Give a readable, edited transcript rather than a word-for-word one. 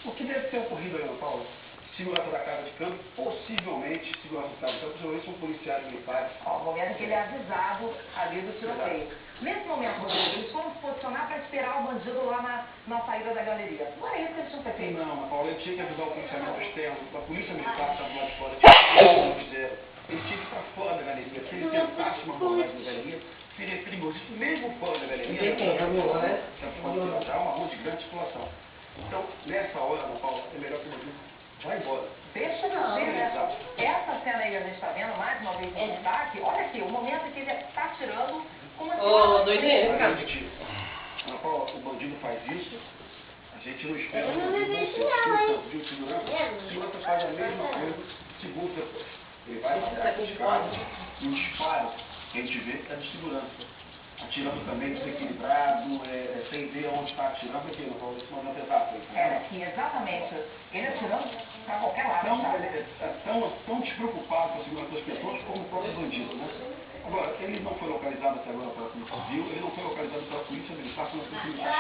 O que deve ter ocorrido aí, Ana Paula? Segurança da casa de câmbio, possivelmente segurança da casa de câmbio, possivelmente são policiais militares. Ó, o momento que ele é avisado ali do tiroteio. Nesse momento, Rodrigo, eles foram se posicionar para esperar o bandido lá na saída da galeria. Não é isso que eles tinham que ter feito. Não, Ana Paula, ele tinha que avisar o policiamento externo, a polícia militar que estava lá de fora, não fizeram. Ele tinha que ir para fora da galeria. Se ele tentasse uma abordagem da galeria, seria perigoso. Mesmo fora da galeria, já é uma rua de grande circulação. Então, nessa hora, Ana Paula, é melhor que o bandido vá embora. Deixa não, né? Essa cena aí que a gente está vendo, mais uma vez em destaque, olha aqui, o momento em que ele está atirando com uma doideira, cara. Ana Paula, o bandido faz isso, a gente não espera o bandido viu segurança faz a mesma coisa, segundos depois. Ele vai atirar disparado, e o disparo que a gente vê é de segurança. Atirando também desequilibrado, sem ver onde está atirando, aqui, Ana Paula, esse momento exato. Sim, exatamente. Ele atirando para qualquer lado. Então, ele é tão despreocupado com a segurança das pessoas como o próprio bandido, né? Agora, ele não foi localizado até agora pela Polícia Civil, ele não foi localizado pela Polícia Militar, pela Polícia Militar.